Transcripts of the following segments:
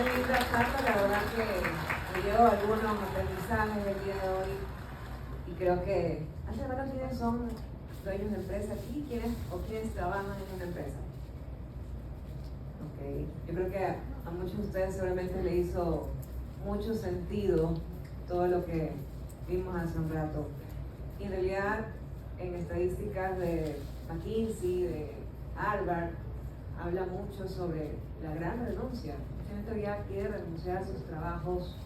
linda charla, la verdad que me llevo algunos aprendizajes el día de hoy y creo que hace rato quiénes son dueños de empresa aquí, quiénes trabajan en una empresa. Okay. Yo creo que a muchos de ustedes seguramente le hizo mucho sentido todo lo que vimos hace un rato. Y en realidad, en estadísticas de McKinsey, de Harvard, habla mucho sobre la gran renuncia. Mucha gente ya quiere renunciar a sus trabajos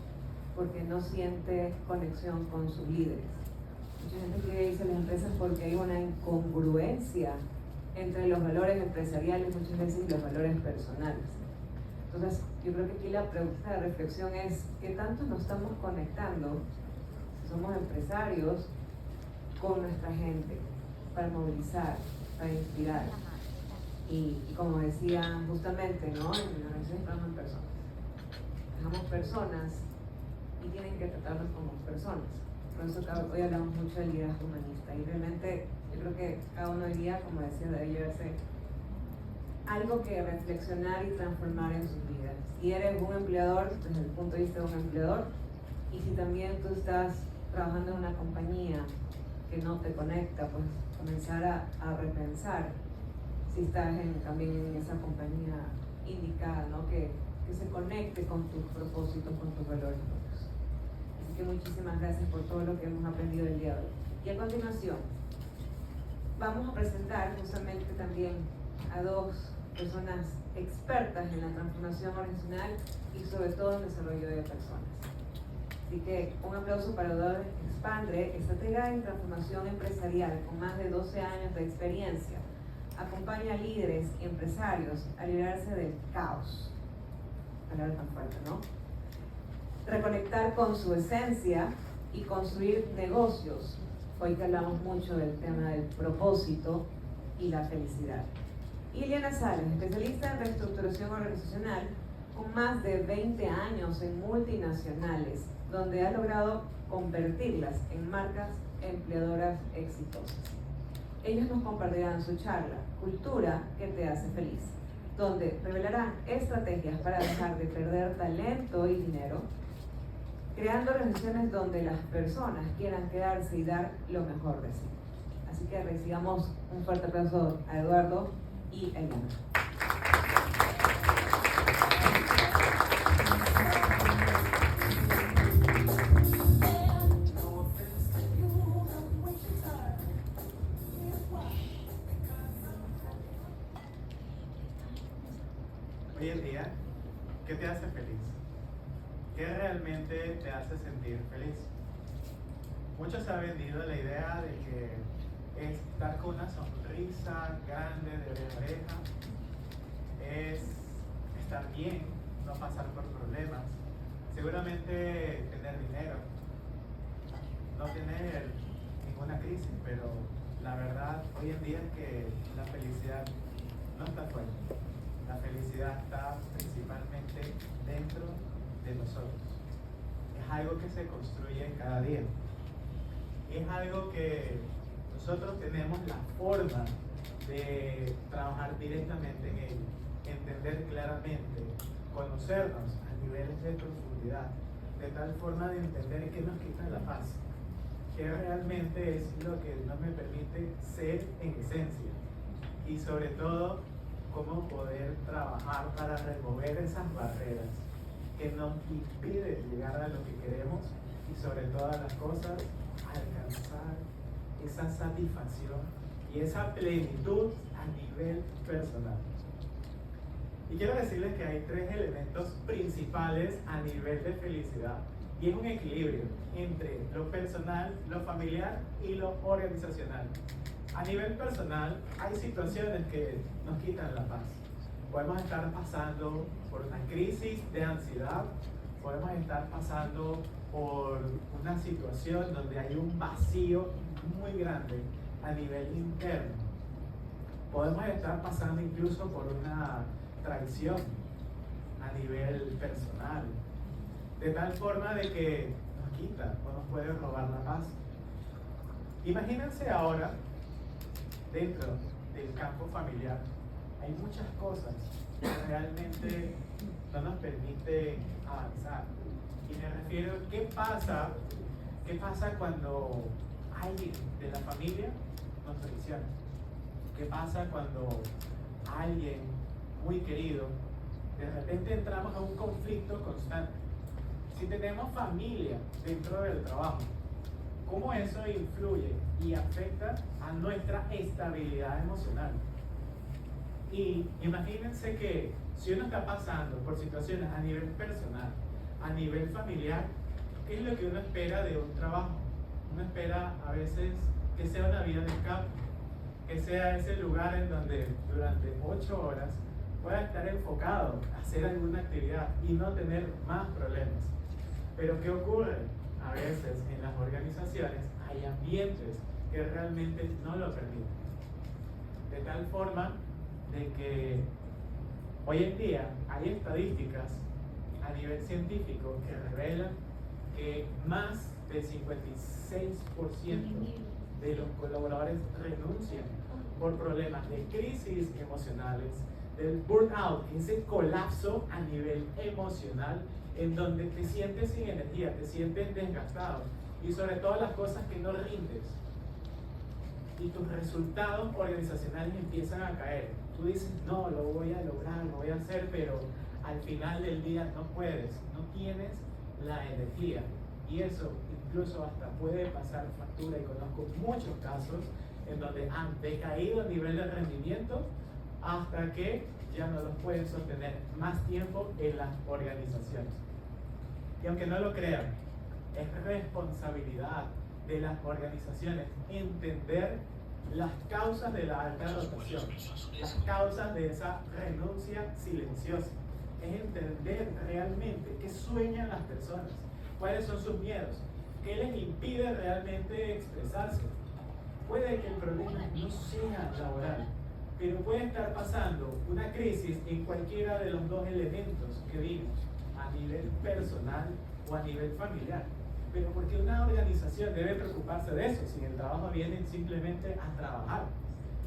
porque no siente conexión con sus líderes. Mucha gente quiere irse a las empresas porque hay una incongruencia entre los valores empresariales muchas veces y los valores personales. Entonces, yo creo que aquí la pregunta de reflexión es ¿qué tanto nos estamos conectando, si somos empresarios, con nuestra gente para movilizar, para inspirar? Y como decía justamente, ¿no? En la organización trabajan personas. Dejamos personas y tienen que tratarnos como personas. Por eso hoy hablamos mucho del liderazgo humanista y realmente yo creo que cada uno diría, como decía, debe llevarse algo que reflexionar y transformar en sus vidas. Si eres un empleador, desde el punto de vista de un empleador, y si también tú estás trabajando en una compañía que no te conecta, pues comenzar a repensar si estás también en esa compañía indicada, ¿no? Que se conecte con tus propósitos, con tus valores. Así que muchísimas gracias por todo lo que hemos aprendido el día de hoy. Y a continuación, vamos a presentar justamente también a dos personas expertas en la transformación organizacional y sobre todo en el desarrollo de personas. Así que un aplauso para Eduardo Expandre, estratega en transformación empresarial con más de 12 años de experiencia. Acompaña a líderes y empresarios a librarse del caos. Palabra tan fuerte, ¿no? Reconectar con su esencia y construir negocios. Hoy que hablamos mucho del tema del propósito y la felicidad. Y Eliana Sales, especialista en reestructuración organizacional, con más de 20 años en multinacionales, donde ha logrado convertirlas en marcas empleadoras exitosas. Ellos nos compartirán su charla, Cultura que te hace feliz, donde revelarán estrategias para dejar de perder talento y dinero, creando organizaciones donde las personas quieran quedarse y dar lo mejor de sí. Así que recibamos un fuerte aplauso a Eduardo y Eliana. Hoy en día, ¿qué te hace feliz? ¿Qué realmente te hace sentir feliz? Muchos han vendido la idea de que es estar con una sonrisa grande de oreja a oreja, es estar bien, no pasar por problemas, seguramente tener dinero, no tener ninguna crisis, pero la verdad hoy en día es que la felicidad no está fuera. La felicidad está principalmente dentro de nosotros. Es algo que se construye cada día. Es algo que nosotros tenemos la forma de trabajar directamente en ello, entender claramente, conocernos a niveles de profundidad, de tal forma de entender qué nos quita la paz, qué realmente es lo que no me permite ser en esencia y sobre todo cómo poder trabajar para remover esas barreras que nos impiden llegar a lo que queremos y sobre todas las cosas alcanzar esa satisfacción y esa plenitud a nivel personal. Y quiero decirles que hay tres elementos principales a nivel de felicidad y es un equilibrio entre lo personal, lo familiar y lo organizacional. A nivel personal, hay situaciones que nos quitan la paz. Podemos estar pasando por una crisis de ansiedad, podemos estar pasando por una situación donde hay un vacío muy grande a nivel interno. Podemos estar pasando incluso por una traición a nivel personal, de tal forma de que nos quita o nos puede robar la paz. Imagínense ahora, dentro del campo familiar, hay muchas cosas que realmente no nos permite avanzar. Y me refiero, ¿qué pasa cuando alguien de la familia nos traiciona? ¿Qué pasa cuando alguien muy querido, de repente entramos a un conflicto constante? Si tenemos familia dentro del trabajo, ¿cómo eso influye y afecta a nuestra estabilidad emocional? Y imagínense que si uno está pasando por situaciones a nivel personal, a nivel familiar, ¿qué es lo que uno espera de un trabajo? Uno espera a veces que sea una vida de escape, que sea ese lugar en donde durante 8 horas pueda estar enfocado a hacer alguna actividad y no tener más problemas. Pero ¿qué ocurre? A veces en las organizaciones hay ambientes que realmente no lo permiten. De tal forma de que hoy en día hay estadísticas a nivel científico que revelan que más del 56% de los colaboradores renuncian por problemas de crisis emocionales, del burnout, ese colapso a nivel emocional en donde te sientes sin energía, te sientes desgastado y sobre todo las cosas que no rindes y tus resultados organizacionales empiezan a caer. Tú dices, no, lo voy a lograr, lo voy a hacer, pero al final del día no puedes, no tienes la energía y eso incluso hasta puede pasar factura y conozco muchos casos en donde han decaído a nivel de rendimiento hasta que ya no los pueden sostener más tiempo en las organizaciones. Y aunque no lo crean, es responsabilidad de las organizaciones entender las causas de la alta rotación, las causas de esa renuncia silenciosa. Es entender realmente qué sueñan las personas, cuáles son sus miedos, qué les impide realmente expresarse. Puede que el problema no sea laboral, pero puede estar pasando una crisis en cualquiera de los dos elementos que vimos, a nivel personal o a nivel familiar. Pero porque una organización debe preocuparse de eso, si en el trabajo vienen simplemente a trabajar.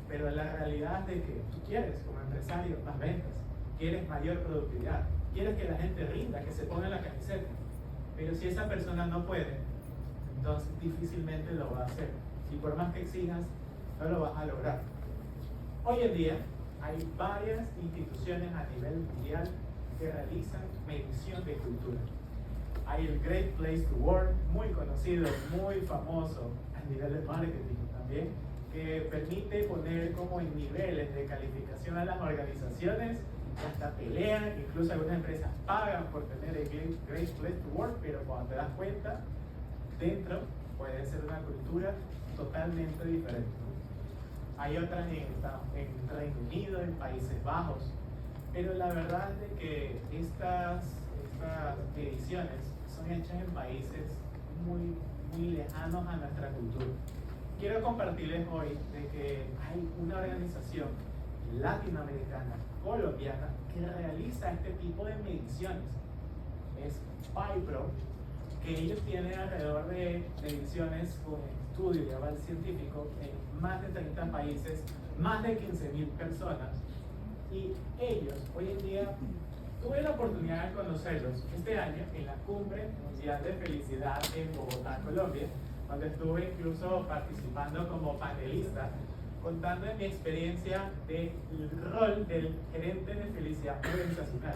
Pero la realidad es de que tú quieres como empresario más ventas, quieres mayor productividad, quieres que la gente rinda, que se ponga la camiseta. Pero si esa persona no puede, entonces difícilmente lo va a hacer. Y por más que exijas, no lo vas a lograr. Hoy en día hay varias instituciones a nivel mundial que realizan medición de cultura. Hay el Great Place to Work, muy conocido, muy famoso a nivel de marketing también, que permite poner como en niveles de calificación a las organizaciones, hasta pelean, incluso algunas empresas pagan por tener el Great Place to Work, pero cuando te das cuenta, dentro puede ser una cultura totalmente diferente. Hay otras en Reino Unido, en Países Bajos, pero la verdad es de que estas mediciones son hechas en países muy lejanos a nuestra cultura. Quiero compartirles hoy de que hay una organización latinoamericana, colombiana, que realiza este tipo de mediciones. Es PIPRO, que ellos tienen alrededor de mediciones con estudio y aval científico en más de 30 países, más de 15.000 personas. Y ellos, hoy en día, tuve la oportunidad de conocerlos este año en la Cumbre Mundial de Felicidad en Bogotá, Colombia, donde estuve incluso participando como panelista, contando de mi experiencia del rol del gerente de felicidad organizacional.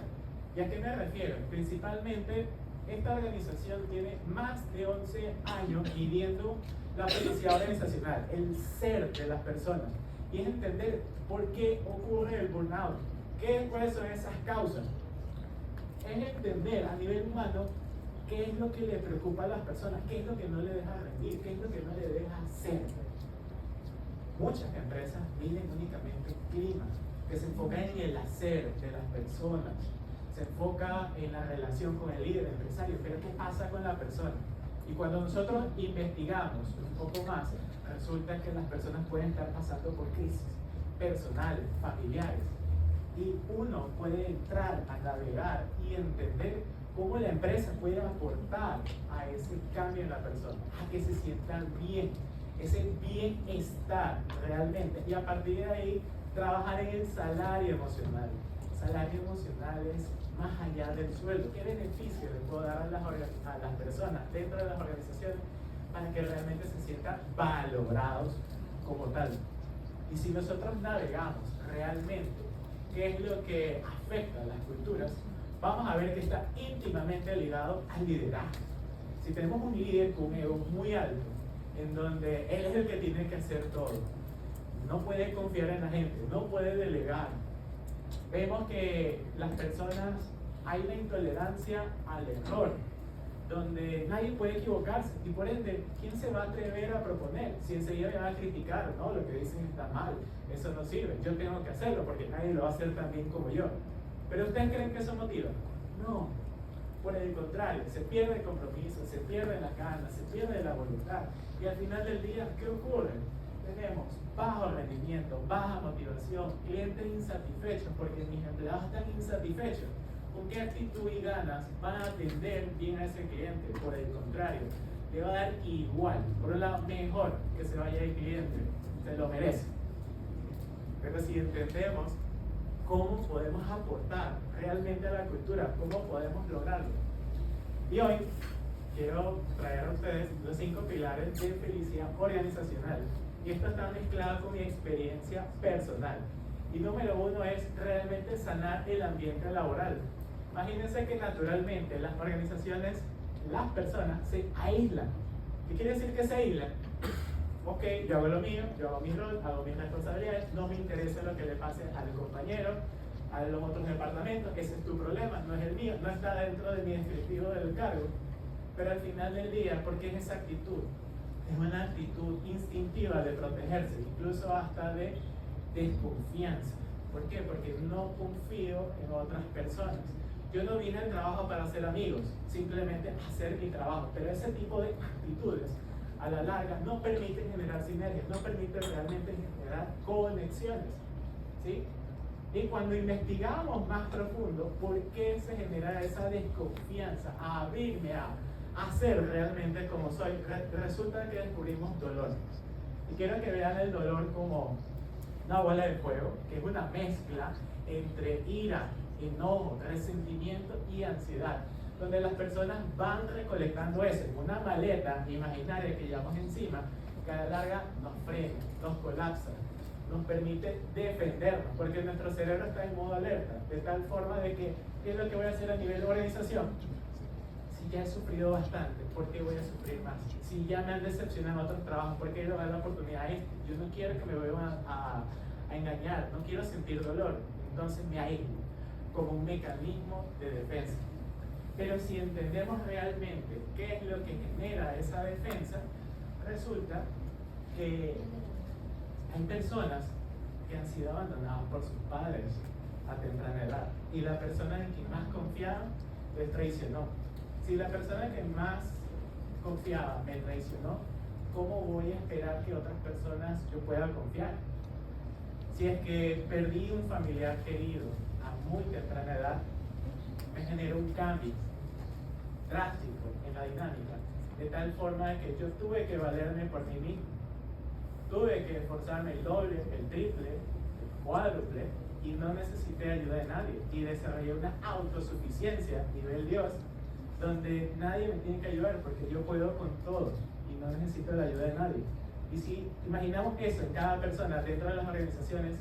¿Y a qué me refiero? Principalmente, esta organización tiene más de 11 años midiendo la felicidad organizacional, el ser de las personas, y es entender por qué ocurre el burnout, cuáles son esas causas. Es entender a nivel humano qué es lo que le preocupa a las personas, qué es lo que no le deja rendir, qué es lo que no le deja ser. Muchas empresas miden únicamente clima, que se enfoca en el hacer de las personas, se enfoca en la relación con el líder empresario, pero ¿qué pasa con la persona? Y cuando nosotros investigamos un poco más, resulta que las personas pueden estar pasando por crisis personales, familiares, y uno puede entrar a navegar y entender cómo la empresa puede aportar a ese cambio en la persona, a que se sientan bien, ese bienestar realmente, y a partir de ahí trabajar en el salario emocional, salario emocional es más allá del sueldo. ¿Qué beneficio le puedo dar a las personas dentro de las organizaciones para que realmente se sientan valorados como tal? Y si nosotros navegamos realmente qué es lo que afecta a las culturas, vamos a ver que está íntimamente ligado al liderazgo. Si tenemos un líder con un ego muy alto, en donde él es el que tiene que hacer todo, no puede confiar en la gente, no puede delegar, vemos que las personas, hay una intolerancia al error, donde nadie puede equivocarse, y por ende, ¿quién se va a atrever a proponer? Si enseguida me van a criticar, no, lo que dicen está mal, eso no sirve, yo tengo que hacerlo porque nadie lo va a hacer tan bien como yo. ¿Pero ustedes creen que eso motiva? No, por el contrario, se pierde el compromiso, se pierde la ganas, se pierde la voluntad, y al final del día, ¿qué ocurre? Tenemos bajo rendimiento, baja motivación, clientes insatisfechos porque mis empleados están insatisfechos. ¿Con qué actitud y ganas van a atender bien a ese cliente? Por el contrario, le va a dar igual, por un lado mejor que se vaya el cliente, se lo merece. Pero si entendemos cómo podemos aportar realmente a la cultura, cómo podemos lograrlo. Y hoy quiero traer a ustedes los 5 pilares de felicidad organizacional. Y esto está mezclado con mi experiencia personal. Y número 1 es realmente sanar el ambiente laboral. Imagínense que naturalmente las organizaciones, las personas se aíslan. ¿Qué quiere decir que se aíslan? Ok, yo hago lo mío, yo hago mi rol, hago mis responsabilidades, no me interesa lo que le pase al compañero, a los otros departamentos, ese es tu problema, no es el mío, no está dentro de mi descriptivo del cargo. Pero al final del día, ¿por qué es esa actitud? Es una actitud instintiva de protegerse, incluso hasta de desconfianza. ¿Por qué? Porque no confío en otras personas. Yo no vine al trabajo para hacer amigos, simplemente hacer mi trabajo. Pero ese tipo de actitudes, a la larga, no permiten generar sinergias, no permiten realmente generar conexiones, ¿sí? Y cuando investigamos más profundo, ¿por qué se genera esa desconfianza? A abrirme a ser realmente como soy. Resulta que descubrimos dolor. Y quiero que vean el dolor como una bola de fuego, que es una mezcla entre ira, enojo, resentimiento y ansiedad, donde las personas van recolectando eso en una maleta imaginaria que llevamos encima, que a la larga nos frena, nos colapsa, nos permite defendernos, porque nuestro cerebro está en modo alerta, de tal forma de que, ¿qué es lo que voy a hacer a nivel de organización? Si ya he sufrido bastante, ¿por qué voy a sufrir más? Si ya me han decepcionado en otros trabajos, ¿por qué le voy a dar la oportunidad a este? Yo no quiero que me vuelvan a engañar, no quiero sentir dolor, entonces me aíslo como un mecanismo de defensa. Pero si entendemos realmente qué es lo que genera esa defensa, resulta que hay personas que han sido abandonadas por sus padres a temprana edad, y la persona en quien más confiaba les traicionó. Si la persona en quien más confiaba me traicionó, ¿cómo voy a esperar que otras personas yo pueda confiar? Si es que perdí un familiar querido a muy temprana edad, me generó un cambio drástico en la dinámica, de tal forma que yo tuve que valerme por mí mismo, tuve que esforzarme el doble, el triple, el cuádruple, y no necesité ayuda de nadie, y desarrollé una autosuficiencia a nivel Dios, donde nadie me tiene que ayudar porque yo puedo con todo y no necesito la ayuda de nadie. Y si imaginamos eso en cada persona dentro de las organizaciones,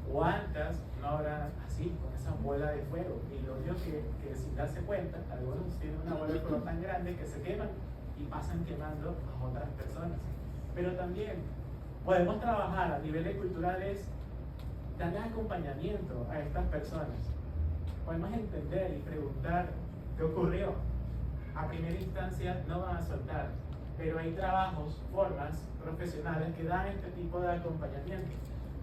¿cuántas no habrán así, con esa bola de fuego? Y lo obvio que sin darse cuenta, algunos tienen una bola de fuego tan grande que se queman y pasan quemando a otras personas. Pero también podemos trabajar a niveles culturales, darle acompañamiento a estas personas. Podemos entender y preguntar qué ocurrió. A primera instancia no van a soltar, pero hay trabajos, formas profesionales que dan este tipo de acompañamiento,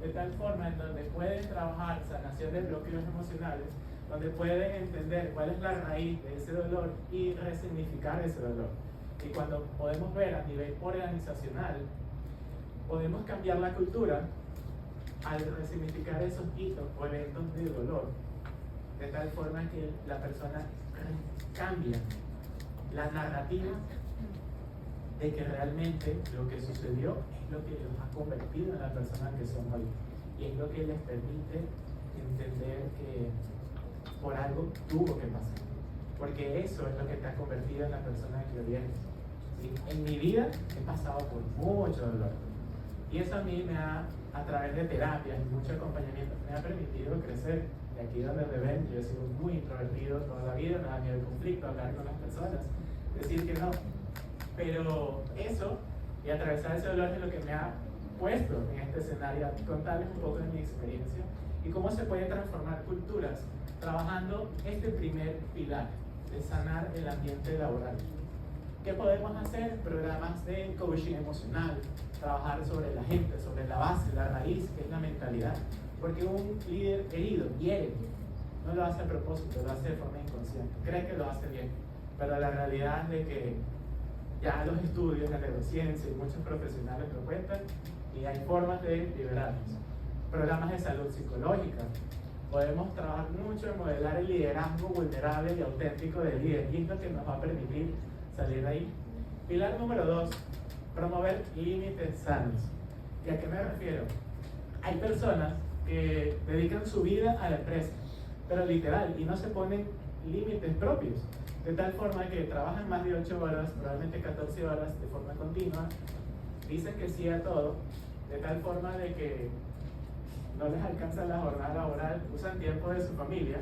de tal forma en donde pueden trabajar sanación de bloqueos emocionales, donde pueden entender cuál es la raíz de ese dolor y resignificar ese dolor. Y cuando podemos ver a nivel organizacional, podemos cambiar la cultura al resignificar esos hitos o eventos de dolor, de tal forma que la persona cambia la narrativa de que realmente lo que sucedió es lo que los ha convertido en la persona que son hoy, y es lo que les permite entender que por algo tuvo que pasar, porque eso es lo que te ha convertido en la persona que hoy eres. ¿Sí? En mi vida he pasado por mucho dolor, y eso a mí a través de terapias y mucho acompañamiento, me ha permitido crecer. Y aquí donde me ven, yo he sido muy introvertido toda la vida, me da miedo el conflicto, hablar con las personas, decir que no. Pero eso, y atravesar ese dolor, es lo que me ha puesto en este escenario, contarles un poco de mi experiencia y cómo se puede transformar culturas trabajando este primer pilar de sanar el ambiente laboral. ¿Qué podemos hacer? Programas de coaching emocional, trabajar sobre la gente, sobre la base, la raíz, que es la mentalidad. Porque un líder herido, hiere, no lo hace a propósito, lo hace de forma inconsciente, cree que lo hace bien, pero la realidad es de que ya los estudios, la neurociencia y muchos profesionales lo cuentan, y hay formas de liberarnos. Programas de salud psicológica. Podemos trabajar mucho en modelar el liderazgo vulnerable y auténtico del líder, y es lo que nos va a permitir salir de ahí. Pilar número 2, promover límites sanos. ¿Y a qué me refiero? Hay personas que dedican su vida a la empresa, pero literal, y no se ponen límites propios, de tal forma que trabajan más de 8 horas, probablemente 14 horas de forma continua, dicen que sí a todo, de tal forma de que no les alcanza la jornada laboral, usan tiempo de su familia,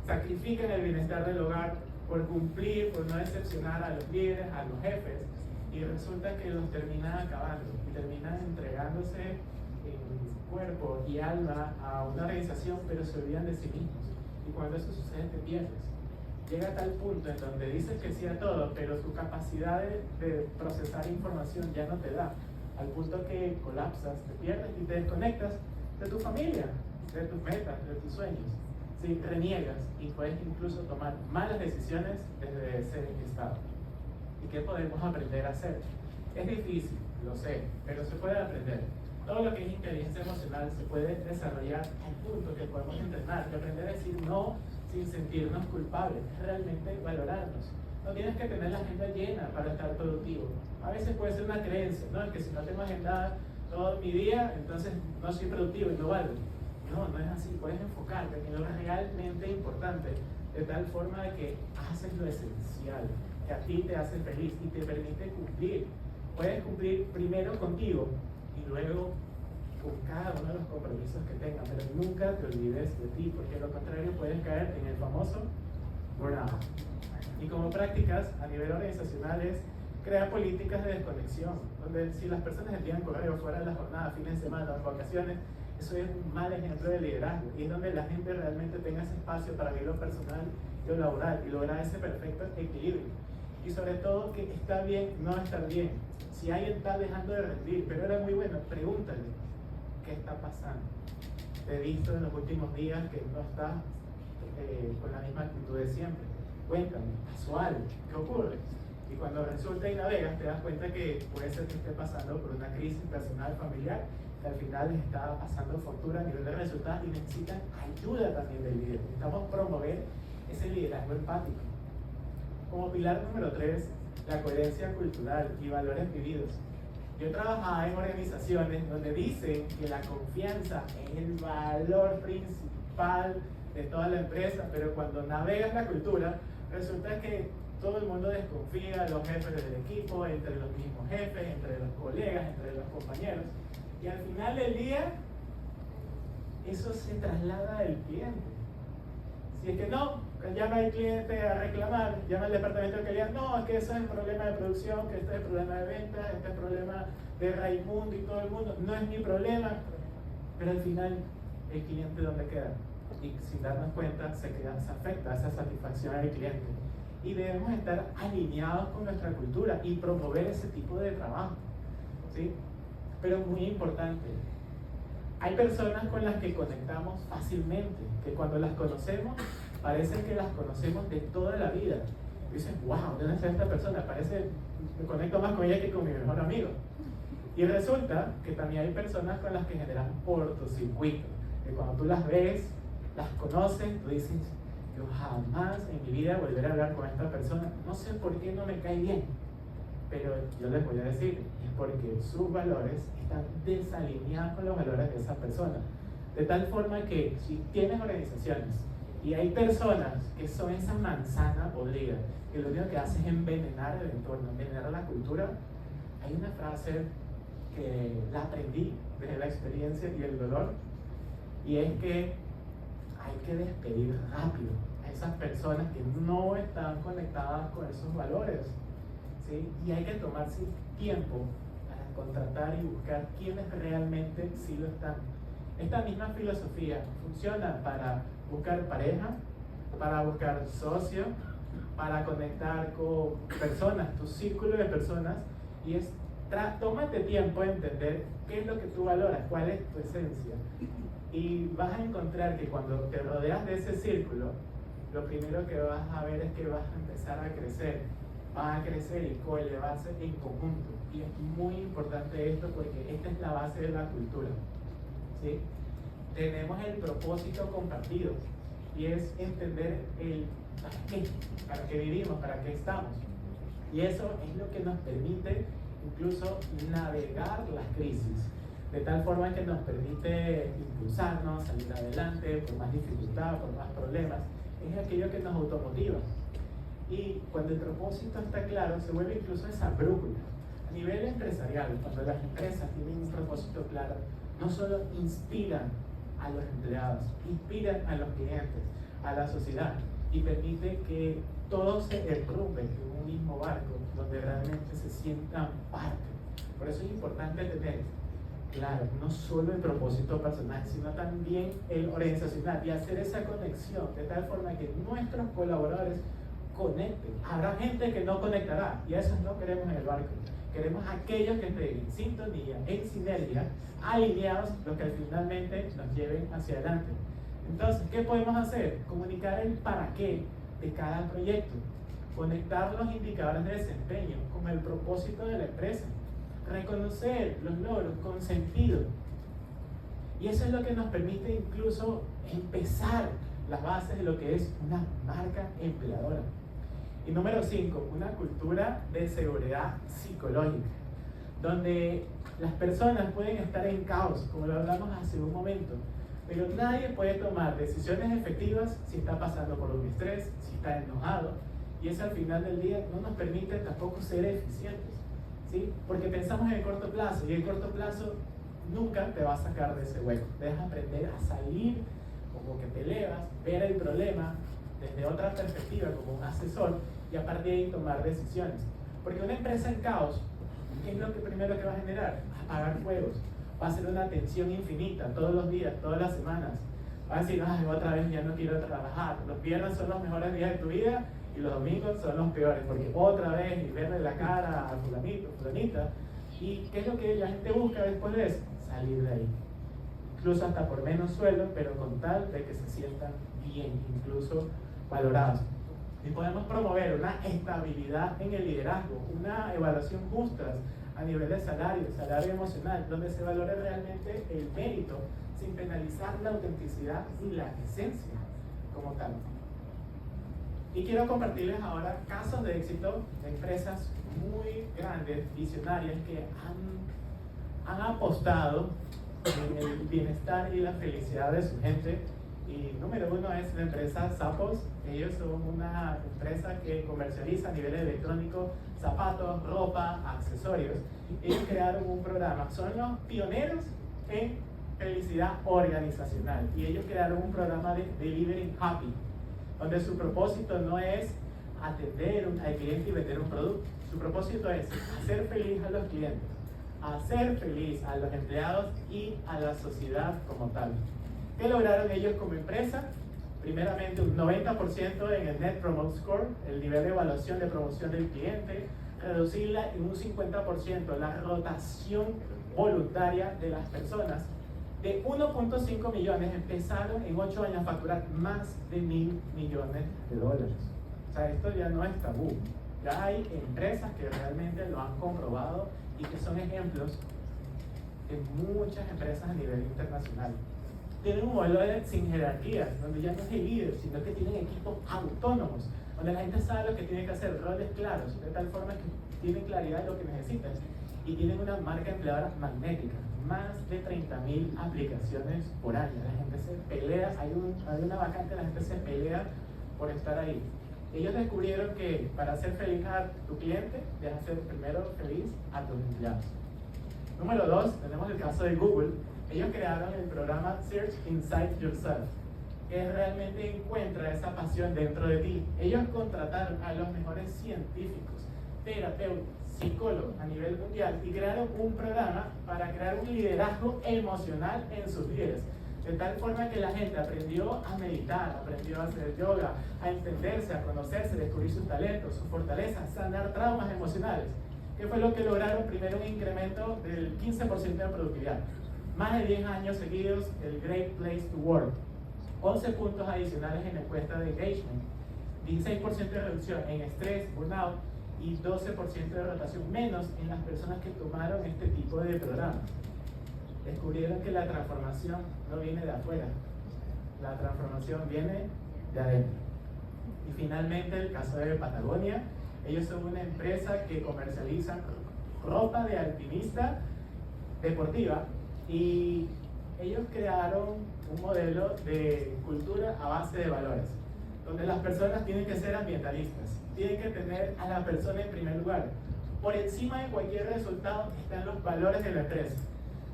sacrifican el bienestar del hogar por cumplir, por no decepcionar a los líderes, a los jefes, y resulta que los terminan acabando y terminan entregándose cuerpo y alma a una organización, pero se olvidan de sí mismos. Y cuando eso sucede, te pierdes. Llega a tal punto en donde dices que sí a todo, pero tu capacidad de procesar información ya no te da, al punto que colapsas, te pierdes y te desconectas de tu familia, de tus metas, de tus sueños. ¿Sí? Reniegas y puedes incluso tomar malas decisiones desde ese estado. ¿Y qué podemos aprender a hacer? Es difícil, lo sé, pero se puede aprender. Todo lo que es inteligencia emocional se puede desarrollar al punto que podemos entrenar, y aprender a decir no sin sentirnos culpables, realmente valorarnos. No tienes que tener la agenda llena para estar productivo. A veces puede ser una creencia, ¿no? Es que si no tengo agendada todo mi día, entonces no soy productivo y no valgo. No, no es así. Puedes enfocarte en lo realmente importante, de tal forma de que haces lo esencial, que a ti te hace feliz y te permite cumplir. Puedes cumplir primero contigo y luego con cada uno de los compromisos que tengas, pero nunca te olvides de ti, porque de lo contrario puedes caer en el famoso burnout. Y como prácticas a nivel organizacional es crear políticas de desconexión, donde si las personas envían correo fuera de la jornada, fines de semana, vacaciones, eso es un mal ejemplo de liderazgo, y es donde la gente realmente tenga ese espacio para vivir lo personal y lo laboral y lograr ese perfecto equilibrio. Y sobre todo que está bien no estar bien. Si alguien está dejando de rendir, pero era muy bueno, pregúntale, ¿qué está pasando? Te he visto en los últimos días que no estás con la misma actitud de siempre. Cuéntame, casual, ¿qué ocurre? Y cuando resulta y navegas, te das cuenta que puede ser que esté pasando por una crisis personal, familiar, que al final les está pasando factura a nivel de resultados y necesitan ayuda también del líder. Necesitamos promover ese liderazgo empático. Como pilar número 3, la coherencia cultural y valores vividos. Yo trabajaba en organizaciones donde dicen que la confianza es el valor principal de toda la empresa, pero cuando navegas la cultura, resulta que todo el mundo desconfía de los jefes del equipo, entre los mismos jefes, entre los colegas, entre los compañeros, y al final del día, eso se traslada al cliente. Si es que no, llama al cliente a reclamar, llama al departamento de calidad, no, es que eso es el problema de producción, que este es el problema de ventas, este es el problema de Raimundo y todo el mundo, no es mi problema, pero al final, ¿el cliente dónde queda? Y sin darnos cuenta, se afecta esa satisfacción al cliente. Y debemos estar alineados con nuestra cultura y promover ese tipo de trabajo, ¿sí? Pero muy importante, hay personas con las que conectamos fácilmente, que cuando las conocemos, parece que las conocemos de toda la vida. Y dices, wow, ¿dónde está esta persona? Parece, me conecto más con ella que con mi mejor amigo. Y resulta que también hay personas con las que generamos cortocircuito, que cuando tú las ves, las conoces, tú dices, yo jamás en mi vida volveré a hablar con esta persona, no sé por qué no me cae bien, pero yo les voy a decir, es porque sus valores están desalineados con los valores de esa persona. De tal forma que si tienes organizaciones y hay personas que son esa manzana podrida, que lo único que hace es envenenar el entorno, envenenar la cultura, hay una frase que la aprendí desde la experiencia y el dolor, y es que hay que despedir rápido a esas personas que no están conectadas con esos valores, ¿sí? Y hay que tomarse tiempo para contratar y buscar quienes realmente sí lo están. Esta misma filosofía funciona para buscar pareja, para buscar socio, para conectar con personas, tu círculo de personas, y es tómate tiempo en entender qué es lo que tú valoras, cuál es tu esencia, y vas a encontrar que cuando te rodeas de ese círculo, lo primero que vas a ver es que vas a empezar a crecer, vas a crecer y coelevarse en conjunto, y es muy importante esto porque esta es la base de la cultura, ¿sí? Tenemos el propósito compartido, y es entender el para qué vivimos, para qué estamos, y eso es lo que nos permite incluso navegar las crisis, de tal forma que nos permite impulsarnos, salir adelante por más dificultad, por más problemas. Es aquello que nos automotiva. Y cuando el propósito está claro, se vuelve incluso esa brújula. A nivel empresarial, cuando las empresas tienen un propósito claro, no solo inspiran a los empleados, inspiran a los clientes, a la sociedad, y permite que todos se derrumben en un mismo barco, donde realmente se sientan parte. Por eso es importante tener claro, no solo el propósito personal, sino también el organizacional, y hacer esa conexión de tal forma que nuestros colaboradores conecten. Habrá gente que no conectará, y a esos no queremos en el barco. Queremos aquellos que estén en sintonía, en sinergia, alineados, los que finalmente nos lleven hacia adelante. Entonces, ¿qué podemos hacer? Comunicar el para qué de cada proyecto, conectar los indicadores de desempeño con el propósito de la empresa, reconocer los logros con sentido. Y eso es lo que nos permite incluso empezar las bases de lo que es una marca empleadora. Y número 5, una cultura de seguridad psicológica, donde las personas pueden estar en caos, como lo hablamos hace un momento, pero nadie puede tomar decisiones efectivas si está pasando por un estrés, si está enojado, y eso al final del día no nos permite tampoco ser eficientes, ¿sí? Porque pensamos en el corto plazo, y el corto plazo nunca te va a sacar de ese hueco. Debes aprender a salir, como que te elevas, ver el problema desde otra perspectiva como un asesor, y a partir de ahí tomar decisiones. Porque una empresa en caos, ¿qué es lo que primero que va a generar? Apagar fuegos. Va a ser una tensión infinita todos los días, todas las semanas. Va a decir, ay, otra vez ya no quiero trabajar. Los viernes son los mejores días de tu vida y los domingos son los peores, porque otra vez y verle la cara a fulanito, fulanita. ¿Y qué es lo que la gente busca después de eso? Salir de ahí. Incluso hasta por menos sueldo, pero con tal de que se sientan bien, incluso valorados. Y podemos promover una estabilidad en el liderazgo, una evaluación justa a nivel de salario emocional, donde se valore realmente el mérito sin penalizar la autenticidad y la esencia como tal. Y quiero compartirles ahora casos de éxito de empresas muy grandes, visionarias, que han apostado en el bienestar y la felicidad de su gente. Y número 1 es la empresa Zappos. Ellos son una empresa que comercializa a nivel electrónico zapatos, ropa, accesorios. Ellos crearon un programa, son los pioneros en felicidad organizacional, y ellos crearon un programa de Delivering Happy, donde su propósito no es atender al cliente y vender un producto. Su propósito es hacer feliz a los clientes, hacer feliz a los empleados y a la sociedad como tal. ¿Qué lograron ellos como empresa? Primeramente, un 90% en el Net Promote Score, el nivel de evaluación de promoción del cliente, reducirla en un 50% la rotación voluntaria de las personas. De 1.5 millones empezaron en 8 años a facturar más de $1.000 millones. O sea, esto ya no es tabú. Ya hay empresas que realmente lo han comprobado y que son ejemplos de muchas empresas a nivel internacional. Tienen un modelo sin jerarquías, donde ya no es el líder, sino que tienen equipos autónomos, donde la gente sabe lo que tiene que hacer, roles claros, de tal forma que tienen claridad de lo que necesitan. y tienen una marca empleadora magnética, más de 30.000 aplicaciones por año. La gente se pelea, hay una vacante, la gente se pelea por estar ahí. Ellos descubrieron que para hacer feliz a tu cliente, debes hacer primero feliz a tus empleados. Número 2, tenemos el caso de Google. Ellos crearon el programa Search Inside Yourself, que realmente encuentra esa pasión dentro de ti. Ellos contrataron a los mejores científicos, terapeutas, psicólogos a nivel mundial y crearon un programa para crear un liderazgo emocional en sus líderes. De tal forma que la gente aprendió a meditar, aprendió a hacer yoga, a entenderse, a conocerse, descubrir sus talentos, sus fortalezas, sanar traumas emocionales. ¿Qué fue lo que lograron? Primero, un incremento del 15% de productividad. Más de 10 años seguidos, el Great Place to Work. 11 puntos adicionales en la encuesta de engagement. 16% de reducción en estrés, burnout y 12% de rotación menos en las personas que tomaron este tipo de programas. Descubrieron que la transformación no viene de afuera, la transformación viene de adentro. Y finalmente el caso de Patagonia. Ellos son una empresa que comercializa ropa de alpinista deportiva y ellos crearon un modelo de cultura a base de valores, donde las personas tienen que ser ambientalistas, tienen que tener a la persona en primer lugar. Por encima de cualquier resultado están los valores de la empresa.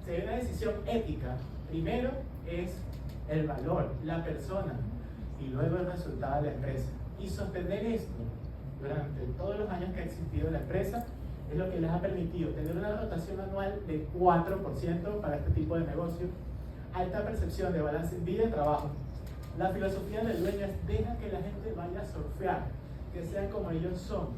Si hay una decisión ética, primero es el valor, la persona, y luego el resultado de la empresa. Y sostener esto durante todos los años que ha existido la empresa es lo que les ha permitido tener una rotación anual de 4% para este tipo de negocio, alta percepción de balance en vida y trabajo. La filosofía del dueño es: deja que la gente vaya a surfear, que sean como ellos son.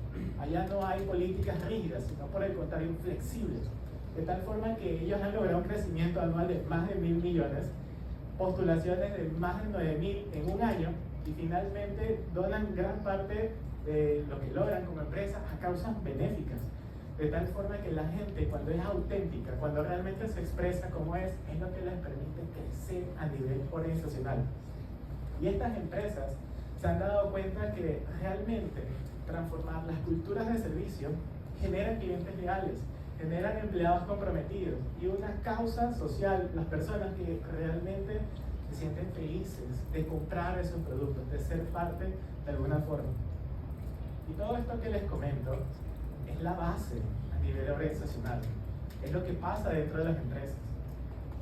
Allá no hay políticas rígidas, sino por el contrario flexibles, de tal forma que ellos han logrado un crecimiento anual de más de 1.000 millones, postulaciones de más de 9.000 en un año, y finalmente donan gran parte de lo que logran como empresa a causas benéficas, de tal forma que la gente, cuando es auténtica, cuando realmente se expresa como es lo que les permite crecer a nivel organizacional. Y estas empresas se han dado cuenta que realmente transformar las culturas de servicio generan clientes leales, generan empleados comprometidos y una causa social, las personas que realmente se sienten felices de comprar esos productos, de ser parte de alguna forma. Y todo esto que les comento es la base a nivel organizacional, es lo que pasa dentro de las empresas.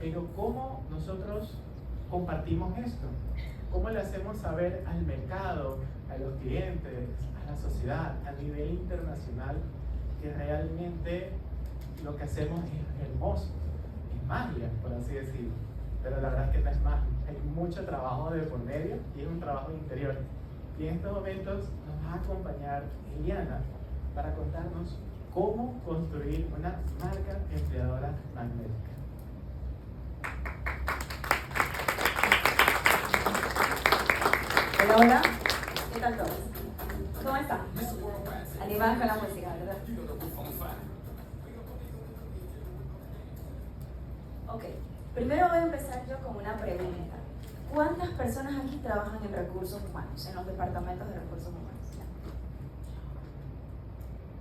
Pero ¿cómo nosotros compartimos esto? ¿Cómo le hacemos saber al mercado, a los clientes, a la sociedad, a nivel internacional, que realmente lo que hacemos es hermoso, es magia, por así decirlo? Pero la verdad es que no es magia, hay mucho trabajo de por medio y es un trabajo interior. Y en estos momentos nos va a acompañar Eliana para contarnos cómo construir una marca empleadora magnética. Hola, hola. ¿Qué tal todos? ¿Cómo están? Animadas con la música, ¿verdad? Ok. Primero voy a empezar yo con una pregunta. ¿Cuántas personas aquí trabajan en recursos humanos, en los departamentos de recursos humanos?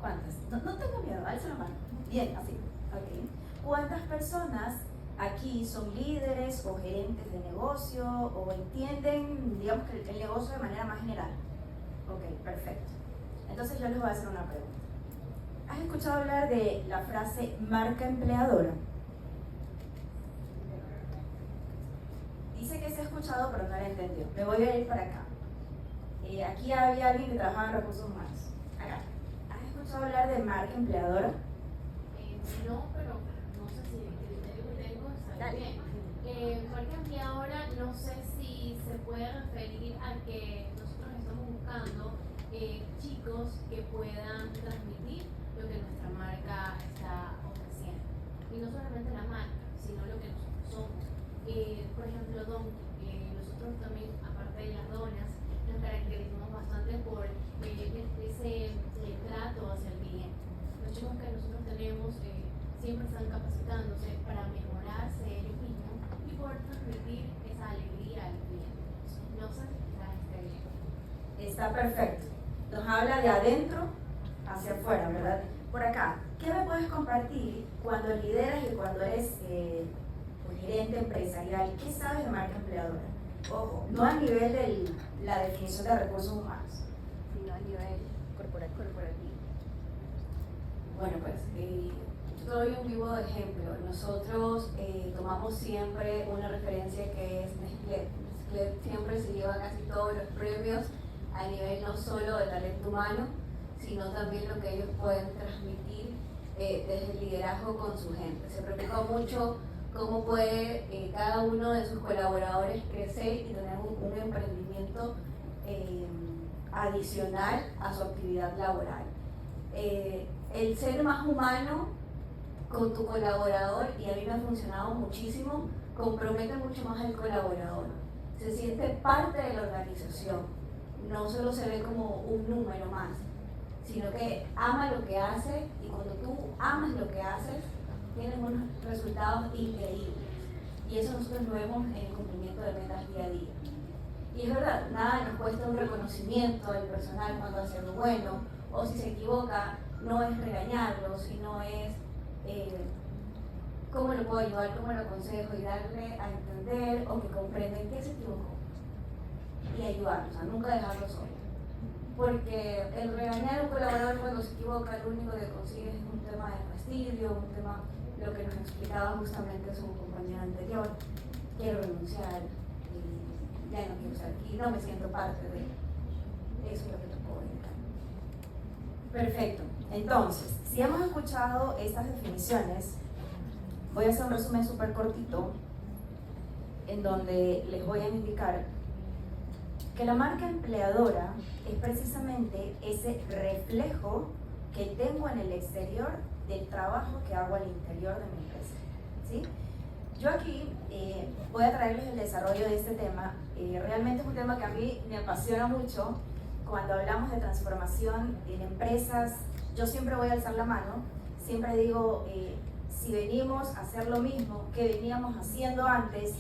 ¿Cuántas? No tengo miedo, alza la mano. Bien, así. Ok. ¿Cuántas personas aquí son líderes o gerentes de negocio o entienden, digamos, que el negocio de manera más general? Ok, perfecto. Entonces yo les voy a hacer una pregunta. ¿Has escuchado hablar de la frase marca empleadora? Dice que se ha escuchado, pero no la entendió. Me voy a ir para acá. Aquí había alguien que trabajaba en recursos humanos. Acá. ¿Has escuchado hablar de marca empleadora? No, pero no sé si el criterio que tengo está bien. Marca empleadora, no sé si se puede referir a que nosotros estamos buscando chicos que puedan transmitir lo que nuestra marca está ofreciendo. Y no solamente la marca, sino lo que nosotros somos. Por ejemplo, Donkey, nosotros también, aparte de las donas, nos caracterizamos bastante por ese trato hacia el cliente. Los chicos que nosotros tenemos siempre están capacitándose para mejorarse ellos mismos y poder transmitir esa alegría al cliente. No sé si está bien. Está perfecto. Nos habla de adentro hacia afuera, ¿verdad? por acá, ¿qué me puedes compartir cuando lideras y cuando eres pues, gerente empresarial? ¿Qué sabes de marca empleadora? Ojo, no a nivel de la definición de recursos humanos, sino a nivel corporativo. Bueno, pues yo doy un vivo ejemplo. Nosotros tomamos siempre una referencia que es Nestlé. Nestlé siempre se lleva casi todos los premios a nivel no solo de talento humano, sino también lo que ellos pueden transmitir desde el liderazgo con su gente. Se preocupa mucho cómo puede cada uno de sus colaboradores crecer y tener un emprendimiento adicional a su actividad laboral. El ser más humano con tu colaborador, y a mí me ha funcionado muchísimo, compromete mucho más al colaborador. Se siente parte de la organización, no solo se ve como un número más, sino que ama lo que hace, y cuando tú amas lo que haces, tienes unos resultados increíbles. Y eso nosotros lo vemos en el cumplimiento de metas día a día. Y es verdad, nada nos cuesta un reconocimiento del personal cuando hace algo bueno, o si se equivoca, no es regañarlo, sino es cómo lo puedo ayudar, cómo lo aconsejo y darle a entender o que comprenda en qué se equivocó y ayudarlos, a nunca dejarlo solo. Porque el regañar a un colaborador cuando se equivoca, lo único que consigue es un tema de fastidio, un tema, lo que nos explicaba justamente su compañera anterior, quiero renunciar, ya no quiero estar aquí, no me siento parte de eso, es lo que te puedo indicar. Perfecto. Entonces, si hemos escuchado estas definiciones, voy a hacer un resumen súper cortito en donde les voy a indicar que la marca empleadora es precisamente ese reflejo que tengo en el exterior del trabajo que hago al interior de mi empresa, ¿sí? Yo aquí voy a traerles el desarrollo de este tema. Realmente es un tema que a mí me apasiona mucho. Cuando hablamos de transformación en empresas, yo siempre voy a alzar la mano, siempre digo, si venimos a hacer lo mismo que veníamos haciendo antes,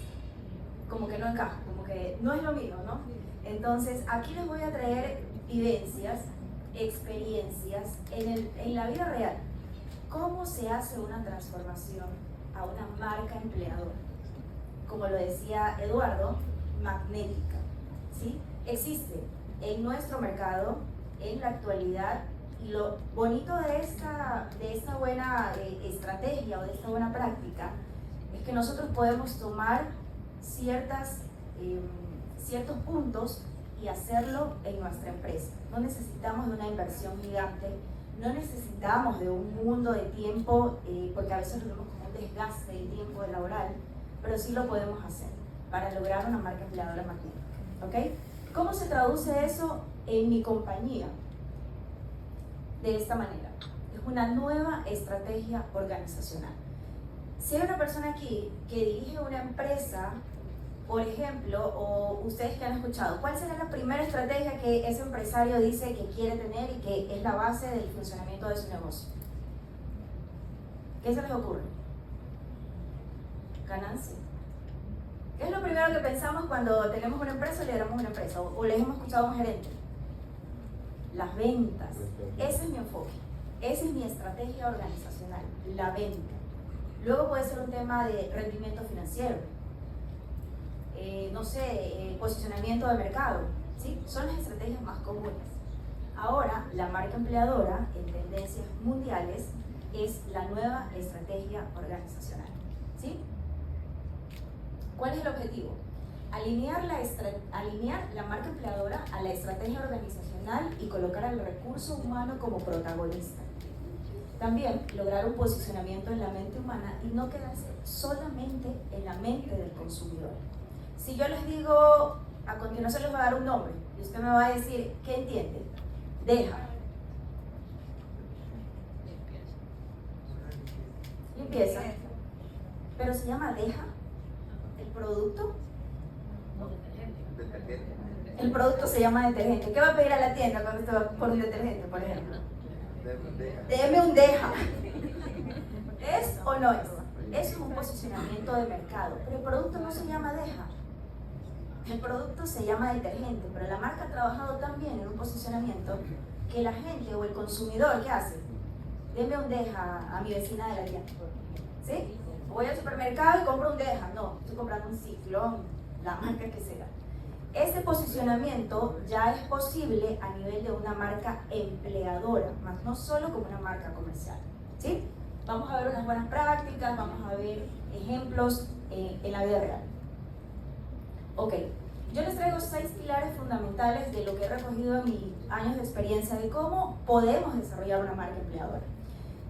como que no encaja, como que no es lo mismo, ¿no? Entonces, aquí les voy a traer vivencias, experiencias en la vida real. ¿Cómo se hace una transformación a una marca empleadora? Como lo decía Eduardo, magnética, ¿sí? Existe en nuestro mercado, en la actualidad, y lo bonito de esta buena estrategia o de esta buena práctica es que nosotros podemos tomar ciertos puntos y hacerlo en nuestra empresa. No necesitamos de una inversión gigante, no necesitamos de un mundo de tiempo, porque a veces lo vemos como un desgaste de tiempo laboral, pero sí lo podemos hacer para lograr una marca empleadora magnética, ¿ok? ¿Cómo se traduce eso en mi compañía? De esta manera, es una nueva estrategia organizacional. Si hay una persona aquí que dirige una empresa, por ejemplo, o ustedes que han escuchado, ¿cuál será la primera estrategia que ese empresario dice que quiere tener y que es la base del funcionamiento de su negocio? ¿Qué se les ocurre? Ganancia. ¿Qué es lo primero que pensamos cuando tenemos una empresa o lideramos una empresa? O les hemos escuchado a un gerente. Las ventas. Ese es mi enfoque. Esa es mi estrategia organizacional, la venta. Luego puede ser un tema de rendimiento financiero. No sé, posicionamiento de mercado. ¿Sí? Son las estrategias más comunes. Ahora, la marca empleadora en tendencias mundiales es la nueva estrategia organizacional. ¿Sí? ¿Cuál es el objetivo? Alinear la marca empleadora a la estrategia organizacional y colocar al recurso humano como protagonista. También lograr un posicionamiento en la mente humana y no quedarse solamente en la mente del consumidor. Si yo les digo, a continuación les voy a dar un nombre y usted me va a decir, ¿qué entiende? Deja. Limpieza. Pero se llama Deja. ¿El producto? El producto se llama detergente. ¿Qué va a pedir a la tienda cuando usted va por un detergente, por ejemplo? Deme un Deja. ¿Es o no es? Es un posicionamiento de mercado, pero el producto no se llama Deja. El producto se llama detergente, pero la marca ha trabajado tan bien en un posicionamiento que la gente o el consumidor, ¿qué hace? deme un deja a mi vecina de la tienda. ¿Sí? Voy al supermercado y compro un deja. No, estoy comprando un Ciclón, la marca que sea. Ese posicionamiento ya es posible a nivel de una marca empleadora, más no solo como una marca comercial. ¿Sí? Vamos a ver unas buenas prácticas, vamos a ver ejemplos en la vida real. Ok, yo les traigo 6 pilares fundamentales de lo que he recogido en mis años de experiencia de cómo podemos desarrollar una marca empleadora.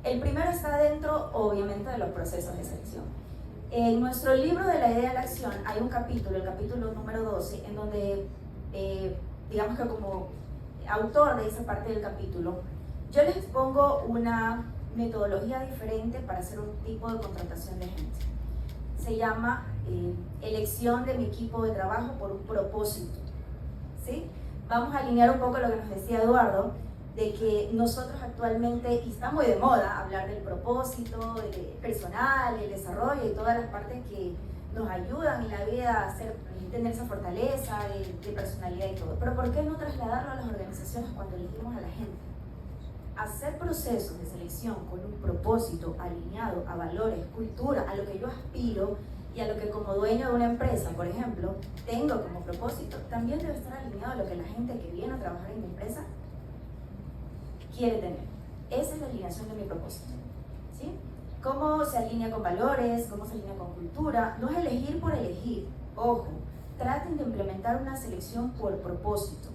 El primero está dentro, obviamente, de los procesos de selección. En nuestro libro de la idea a la acción hay un capítulo, el capítulo número 12, en donde, digamos que como autor de esa parte del capítulo, yo les expongo una metodología diferente para hacer un tipo de contratación de gente. Se llama elección de mi equipo de trabajo por un propósito. ¿Sí? Vamos a alinear un poco lo que nos decía Eduardo, de que nosotros actualmente, y está muy de moda hablar del propósito personal, el desarrollo y todas las partes que nos ayudan en la vida a tener esa fortaleza de personalidad y todo. Pero ¿por qué no trasladarlo a las organizaciones cuando elegimos a la gente? Hacer procesos de selección con un propósito alineado a valores, cultura, a lo que yo aspiro y a lo que como dueño de una empresa, por ejemplo, tengo como propósito, también debe estar alineado a lo que la gente que viene a trabajar en mi empresa quiere tener. Esa es la alineación de mi propósito. ¿Sí? ¿Cómo se alinea con valores? ¿Cómo se alinea con cultura? No es elegir por elegir. Ojo, traten de implementar una selección por propósito.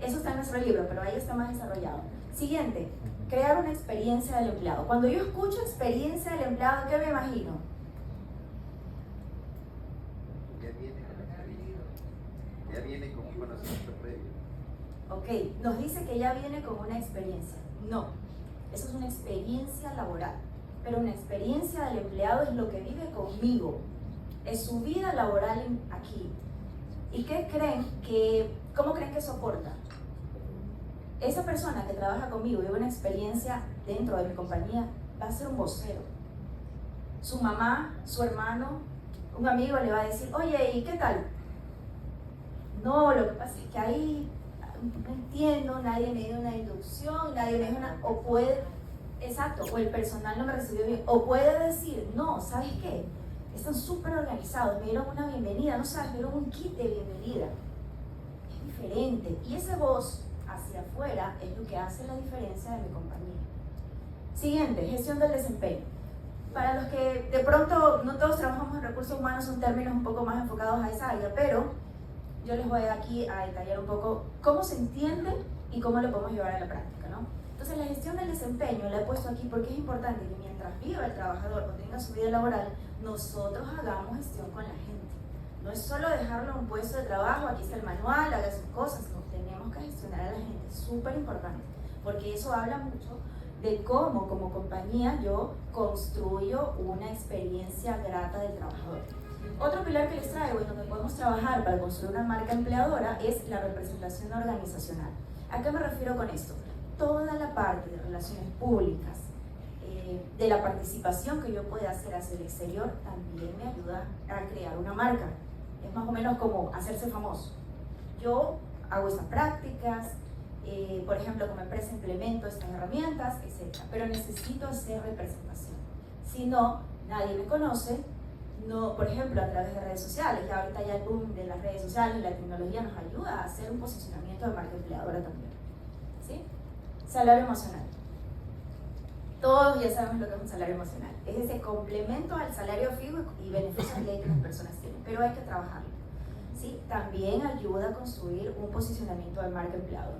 Eso está en nuestro libro, pero ahí está más desarrollado. Siguiente, crear una experiencia del empleado. Cuando yo escucho experiencia del empleado, ¿qué me imagino? Ya viene con un conocimiento previo. Ok, nos dice que ya viene con una experiencia. No, eso es una experiencia laboral. Pero una experiencia del empleado es lo que vive conmigo. Es su vida laboral aquí. ¿Y cómo creen que soporta? Esa persona que trabaja conmigo y vive una experiencia dentro de mi compañía va a ser un vocero. Su mamá, su hermano, un amigo le va a decir, oye, ¿y qué tal? No, lo que pasa es que ahí no entiendo, nadie me dio una inducción, nadie me dio una... o el personal no me recibió bien. O puede decir, no, ¿sabes qué? Están súper organizados, me dieron una bienvenida, no sabes, me dieron un kit de bienvenida. Es diferente. Y esa voz hacia afuera es lo que hace la diferencia de mi compañía. Siguiente, gestión del desempeño. Para los que de pronto no todos trabajamos en recursos humanos, son términos un poco más enfocados a esa área, pero yo les voy aquí a detallar un poco cómo se entiende y cómo lo podemos llevar a la práctica, ¿no? Entonces la gestión del desempeño la he puesto aquí porque es importante que mientras viva el trabajador o tenga su vida laboral, nosotros hagamos gestión con la gente. No es solo dejarlo en un puesto de trabajo, aquí está el manual, haga sus cosas, no, tenemos que gestionar a la gente, es súper importante, porque eso habla mucho de cómo como compañía yo construyo una experiencia grata del trabajador. Otro pilar que les traigo y donde podemos trabajar para construir una marca empleadora es la representación organizacional. ¿A qué me refiero con esto? Toda la parte de relaciones públicas, de la participación que yo pueda hacer hacia el exterior, también me ayuda a crear una marca. Es más o menos como hacerse famoso. Yo hago estas prácticas, por ejemplo, como empresa implemento estas herramientas, etc. Pero necesito hacer representación. Si no, nadie me conoce. No, por ejemplo, a través de redes sociales. Ya ahorita ya el boom de las redes sociales y la tecnología nos ayuda a hacer un posicionamiento de marca empleadora también. ¿Sí? Salario emocional. Todos ya sabemos lo que es un salario emocional. Es ese complemento al salario fijo y beneficios de ley que las personas tienen, pero hay que trabajarlo. ¿Sí? También ayuda a construir un posicionamiento de marca empleadora.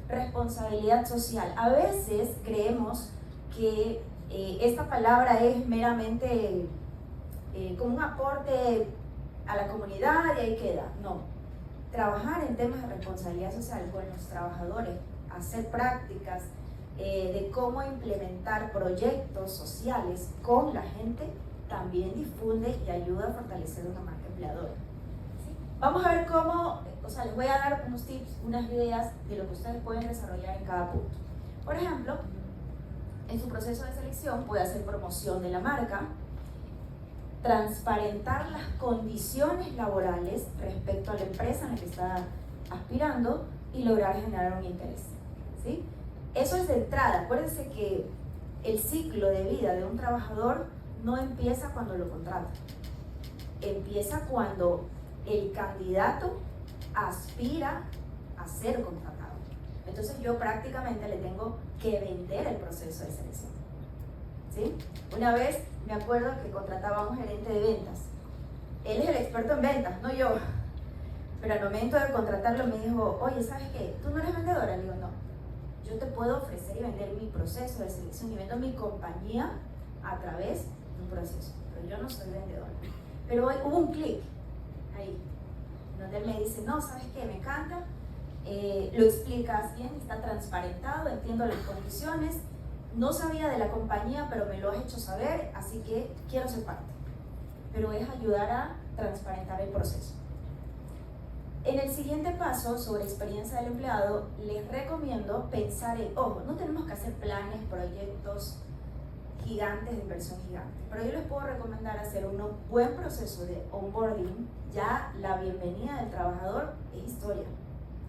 Responsabilidad social. A veces creemos que esta palabra es meramente como un aporte a la comunidad y ahí queda. No. Trabajar en temas de responsabilidad social con los trabajadores, hacer prácticas de cómo implementar proyectos sociales con la gente, también difunde y ayuda a fortalecer una marca empleadora. ¿Sí? Vamos a ver cómo, les voy a dar unos tips, unas ideas de lo que ustedes pueden desarrollar en cada punto. Por ejemplo, en su proceso de selección puede hacer promoción de la marca, transparentar las condiciones laborales respecto a la empresa en la que está aspirando y lograr generar un interés. ¿Sí? Eso es de entrada. Acuérdense que el ciclo de vida de un trabajador no empieza cuando lo contrata, empieza cuando el candidato aspira a ser contratado. Entonces yo prácticamente le tengo que vender el proceso de selección. ¿Sí? Una vez me acuerdo que contrataba a un gerente de ventas. Él es el experto en ventas, no yo. Pero al momento de contratarlo me dijo, oye, ¿sabes qué? ¿Tú no eres vendedora? Le digo, no. Yo te puedo ofrecer y vender mi proceso de selección y vendo mi compañía a través de un proceso. Pero yo no soy vendedora. Pero hoy hubo un clic ahí, donde él me dice, no, ¿sabes qué? Me encanta. Lo explicas bien, está transparentado, entiendo las condiciones. No sabía de la compañía, pero me lo has hecho saber, así que quiero ser parte. Pero es ayudar a transparentar el proceso. En el siguiente paso, sobre experiencia del empleado, les recomiendo pensar en, ojo, no tenemos que hacer planes, proyectos gigantes de inversión gigante, pero yo les puedo recomendar hacer un buen proceso de onboarding. Ya la bienvenida del trabajador es historia.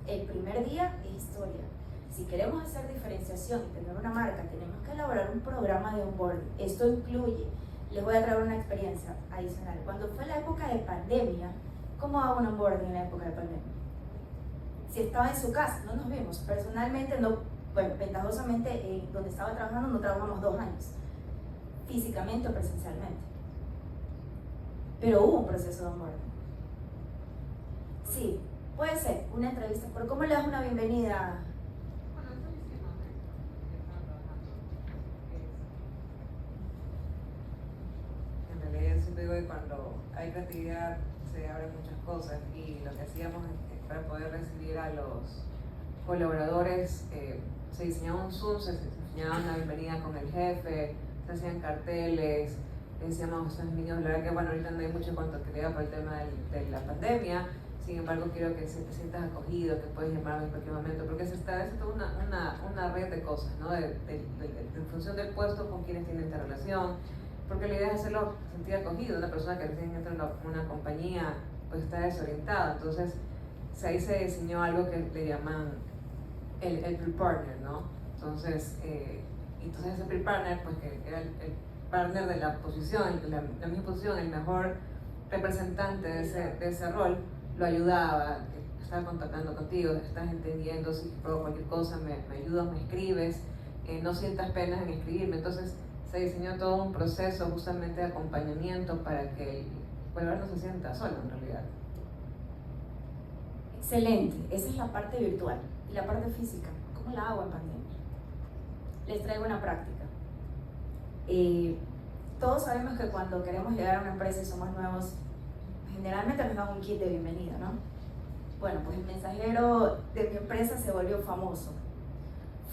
El primer día es historia. Si queremos hacer diferenciación y tener una marca, tenemos que elaborar un programa de onboarding. Esto incluye, les voy a traer una experiencia adicional. Cuando fue la época de pandemia, ¿cómo hago un onboarding en la época de pandemia? Si estaba en su casa, no nos vimos. Personalmente, no, bueno, ventajosamente, donde estaba trabajando no trabajamos 2 años, físicamente o presencialmente. Pero hubo un proceso de onboarding. Sí, puede ser una entrevista, pero ¿cómo le das una bienvenida? Bueno, eso lo hicimos que estaba trabajando. En realidad yo siempre digo que cuando hay creatividad se abren muchas cosas, y lo que hacíamos para poder recibir a los colaboradores, se diseñaba un Zoom, se diseñaba una bienvenida con el jefe, se hacían carteles, le decíamos a estos niños, la verdad que bueno, ahorita no hay mucho contacto por el tema de la pandemia, sin embargo quiero que te sientas acogido, que puedes llamarme en cualquier momento, porque se está toda una red de cosas, ¿no? En función del puesto, con quienes tienen esta relación, porque la idea es hacerlo sentir acogido. Una persona que recién entra en una compañía pues está desorientada, entonces ahí se diseñó algo que le llaman el pre-partner, ¿no? Entonces ese pre-partner, pues que era el partner de la posición, la misma posición, el mejor representante de ese rol, lo ayudaba, estaba contactando contigo, estás entendiendo, si puedo cualquier cosa, me ayudas, me escribes, no sientas penas en escribirme. Entonces se diseñó todo un proceso justamente de acompañamiento para que el colaborador no se sienta solo en realidad. Excelente, esa es la parte virtual. Y la parte física, ¿cómo la hago en pandemia? Les traigo una práctica. Todos sabemos que cuando queremos llegar a una empresa y somos nuevos, generalmente nos dan un kit de bienvenida, ¿no? Bueno, pues el mensajero de mi empresa se volvió famoso.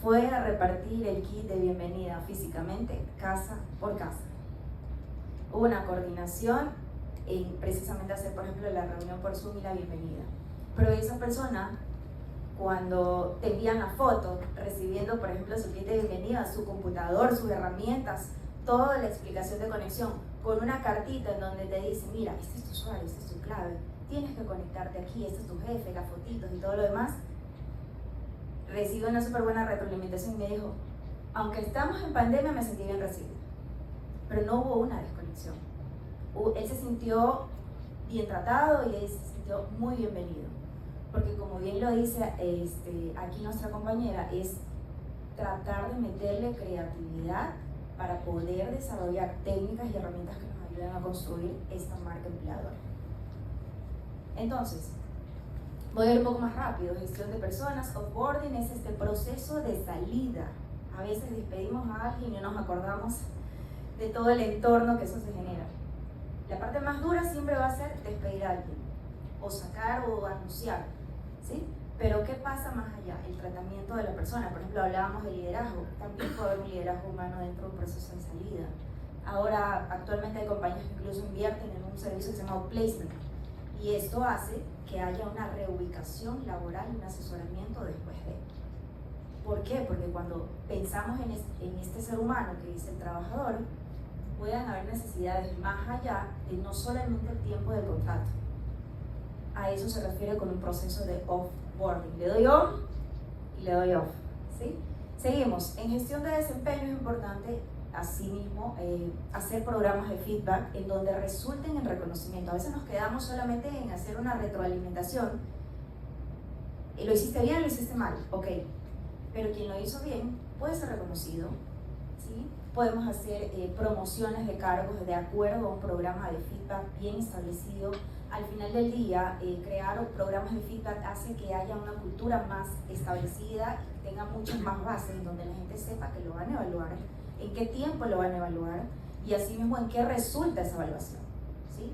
Fue a repartir el kit de bienvenida físicamente, casa por casa. Hubo una coordinación en precisamente hacer, por ejemplo, la reunión por Zoom y la bienvenida. Pero esa persona, cuando te envían la foto, recibiendo, por ejemplo, su kit de bienvenida, su computador, sus herramientas, toda la explicación de conexión, con una cartita en donde te dice, mira, este es tu usuario, esta es tu clave, tienes que conectarte aquí, este es tu jefe, las fotitos y todo lo demás, recibió una súper buena retroalimentación y me dijo, aunque estamos en pandemia, me sentí bien recibido, pero no hubo una desconexión. Él se sintió bien tratado y él se sintió muy bienvenido, porque como bien lo dice aquí nuestra compañera, es tratar de meterle creatividad para poder desarrollar técnicas y herramientas que nos ayuden a construir esta marca empleadora. Entonces, voy a ir un poco más rápido. Gestión de personas, offboarding es este proceso de salida. A veces despedimos a alguien y no nos acordamos de todo el entorno que eso se genera. La parte más dura siempre va a ser despedir a alguien, o sacar o anunciar, ¿sí? Pero ¿qué pasa más allá? El tratamiento de la persona. Por ejemplo, hablábamos de liderazgo. También puede haber un liderazgo humano dentro de un proceso de salida. Ahora, actualmente hay compañías que incluso invierten en un servicio que se llama outplacement. Y esto hace que haya una reubicación laboral y un asesoramiento después de. ¿Por qué? Porque cuando pensamos en este ser humano que es el trabajador, pueden haber necesidades más allá de no solamente el tiempo del contrato. A eso se refiere con un proceso de offboarding. Le doy on y le doy off, ¿sí? Seguimos. En gestión de desempeño es importante, asimismo, hacer programas de feedback en donde resulten en reconocimiento. A veces nos quedamos solamente en hacer una retroalimentación. Lo hiciste bien, lo hiciste mal, ok. Pero quien lo hizo bien puede ser reconocido, ¿sí? Podemos hacer promociones de cargos de acuerdo a un programa de feedback bien establecido. Al final del día, crear programas de feedback hace que haya una cultura más establecida y tenga muchas más bases en donde la gente sepa que lo van a evaluar, en qué tiempo lo van a evaluar y asimismo en qué resulta esa evaluación, ¿sí?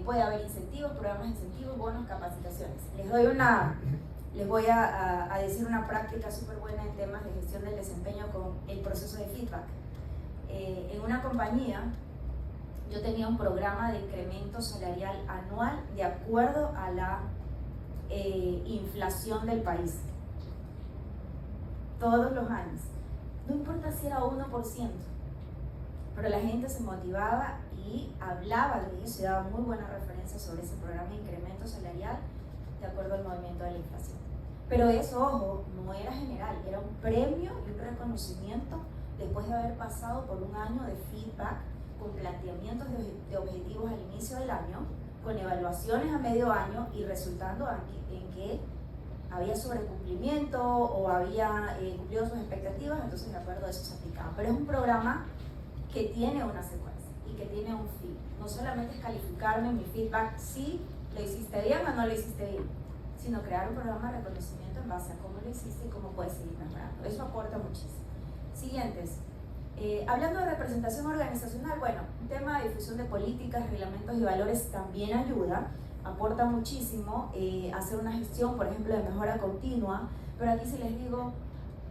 Puede haber incentivos, programas de incentivos, bonos, capacitaciones. Les voy a decir una práctica súper buena en temas de gestión del desempeño con el proceso de feedback. En una compañía yo tenía un programa de incremento salarial anual de acuerdo a la inflación del país. Todos los años. No importa si era 1%, pero la gente se motivaba y hablaba de eso y daba muy buenas referencias sobre ese programa de incremento salarial de acuerdo al movimiento de la inflación. Pero eso, ojo, no era general, era un premio y un reconocimiento después de haber pasado por un año de feedback con planteamientos de objetivos al inicio del año, con evaluaciones a medio año y resultando en que había sobrecumplimiento o había cumplido sus expectativas, entonces de acuerdo a eso se aplicaba. Pero es un programa que tiene una secuencia y que tiene un fin. No solamente es calificarme en mi feedback si lo hiciste bien o no lo hiciste bien, sino crear un programa de reconocimiento en base a cómo lo hiciste y cómo puedes seguir mejorando. Eso aporta muchísimo. Siguientes. Hablando de representación organizacional, bueno, un tema de difusión de políticas, reglamentos y valores también ayuda, aporta muchísimo hacer una gestión, por ejemplo, de mejora continua, pero aquí sí les digo,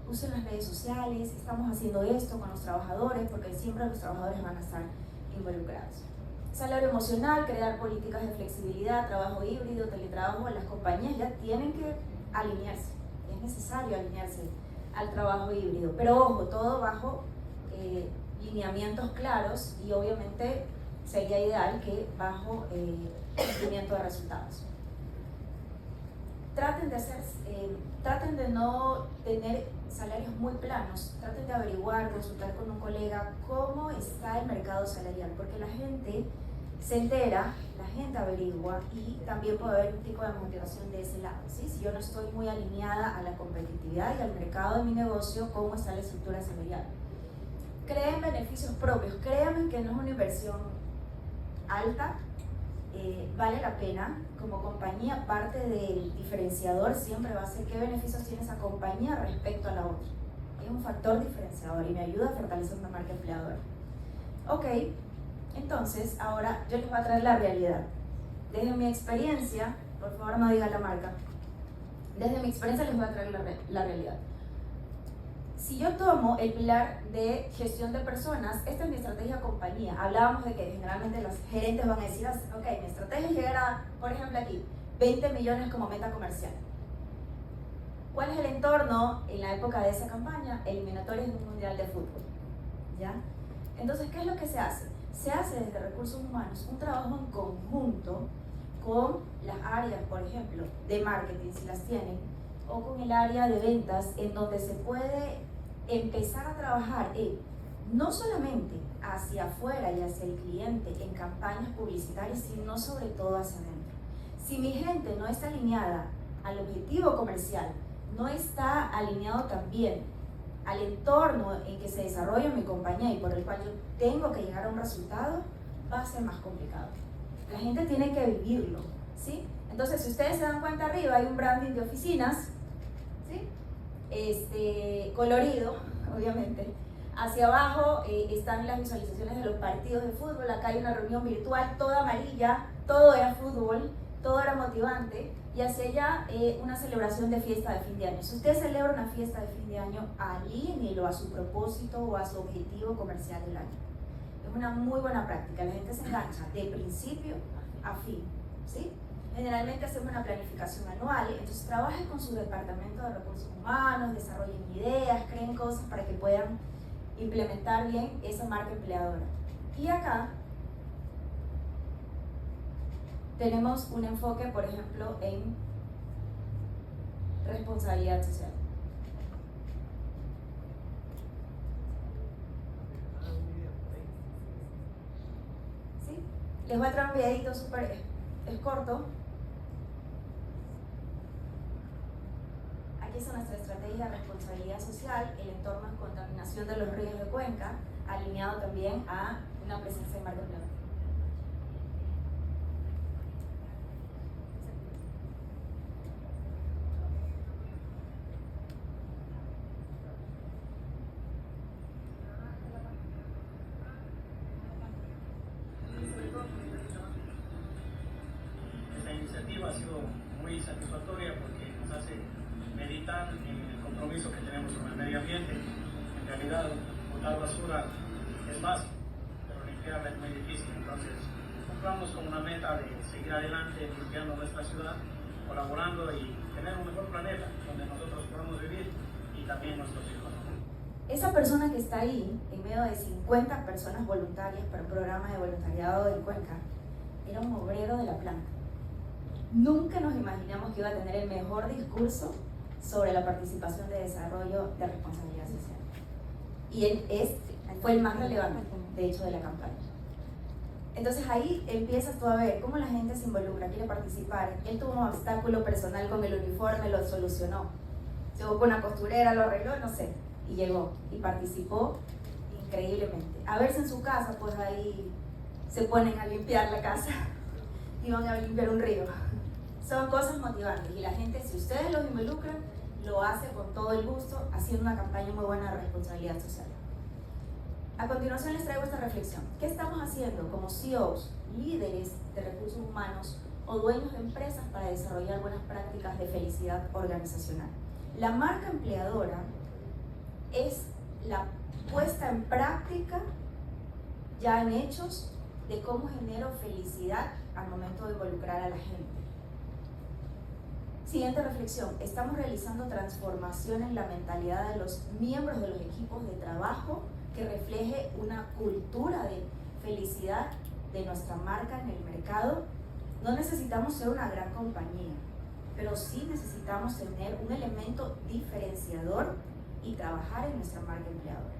usen las redes sociales, estamos haciendo esto con los trabajadores, porque siempre los trabajadores van a estar involucrados. Salario emocional, crear políticas de flexibilidad, trabajo híbrido, teletrabajo, las compañías ya tienen que alinearse, es necesario alinearse al trabajo híbrido, pero ojo, todo bajo lineamientos claros y obviamente sería ideal que bajo cumplimiento de resultados. Traten de no tener salarios muy planos, traten de averiguar, consultar con un colega cómo está el mercado salarial, porque la gente se entera, la gente averigua y también puede haber un tipo de motivación de ese lado, ¿sí? Si yo no estoy muy alineada a la competitividad y al mercado de mi negocio, ¿cómo está la estructura salarial? Creen beneficios propios, créanme que no es una inversión alta, vale la pena. Como compañía, parte del diferenciador siempre va a ser qué beneficios tiene esa compañía respecto a la otra. Es un factor diferenciador y me ayuda a fortalecer una marca empleadora. Ok, entonces ahora yo les voy a traer la realidad. Desde mi experiencia, por favor no digan la marca, desde mi experiencia les voy a traer la realidad. Si yo tomo el pilar de gestión de personas, esta es mi estrategia compañía. Hablábamos de que generalmente los gerentes van a decir, ok, mi estrategia es llegar a, por ejemplo aquí, 20 millones como meta comercial. ¿Cuál es el entorno en la época de esa campaña? Eliminatorias de un mundial de fútbol, ¿ya? Entonces, ¿qué es lo que se hace? Se hace desde recursos humanos un trabajo en conjunto con las áreas, por ejemplo, de marketing, si las tienen, o con el área de ventas, en donde se puede empezar a trabajar no solamente hacia afuera y hacia el cliente en campañas publicitarias, sino sobre todo hacia adentro. Si mi gente no está alineada al objetivo comercial, no está alineado también al entorno en que se desarrolla mi compañía y por el cual yo tengo que llegar a un resultado, va a ser más complicado. La gente tiene que vivirlo, ¿sí? Entonces, si ustedes se dan cuenta arriba, hay un branding de oficinas, ¿sí? Colorido, obviamente. Hacia abajo están las visualizaciones de los partidos de fútbol. Acá hay una reunión virtual, toda amarilla, todo era fútbol, todo era motivante. Y hacia allá una celebración de fiesta de fin de año. Si usted celebra una fiesta de fin de año, alíñelo a su propósito o a su objetivo comercial del año. Es una muy buena práctica. La gente se engancha de principio a fin, ¿sí? Generalmente hacemos una planificación anual, entonces trabajen con su departamento de recursos humanos, desarrollen ideas, creen cosas para que puedan implementar bien esa marca empleadora. Y acá tenemos un enfoque, por ejemplo, en responsabilidad social. Les voy a traer un videito súper, es corto. Aquí está nuestra estrategia de responsabilidad social, el entorno de contaminación de los ríos de Cuenca, alineado también a una presencia de marca empleador. Esta iniciativa ha sido muy satisfactoria porque nos hace meditar en el compromiso que tenemos con el medio ambiente. En realidad, botar basura es fácil, pero limpiarla es muy difícil. Entonces, compramos como una meta de seguir adelante limpiando nuestra ciudad, colaborando y tener un mejor planeta donde nosotros podamos vivir y también nuestros hijos. Esa persona que está ahí, en medio de 50 personas voluntarias para un programa de voluntariado en Cuenca, era un obrero de la planta. Nunca nos imaginamos que iba a tener el mejor discurso sobre la participación de desarrollo de responsabilidad social. Y él fue el más relevante, de hecho, de la campaña. Entonces ahí empiezas tú a ver cómo la gente se involucra, quiere participar. Él tuvo un obstáculo personal con el uniforme, lo solucionó. Se buscó una costurera, lo arregló, no sé, y llegó y participó increíblemente. A verse en su casa, pues ahí se ponen a limpiar la casa y van a limpiar un río. Son cosas motivantes y la gente, si ustedes los involucran, lo hace con todo el gusto, haciendo una campaña muy buena de responsabilidad social. A continuación les traigo esta reflexión. ¿Qué estamos haciendo como CEOs, líderes de recursos humanos o dueños de empresas para desarrollar buenas prácticas de felicidad organizacional? La marca empleadora es la puesta en práctica, ya en hechos, de cómo genero felicidad al momento de involucrar a la gente. Siguiente reflexión, estamos realizando transformación en la mentalidad de los miembros de los equipos de trabajo que refleje una cultura de felicidad de nuestra marca en el mercado. No necesitamos ser una gran compañía, pero sí necesitamos tener un elemento diferenciador y trabajar en nuestra marca empleadora.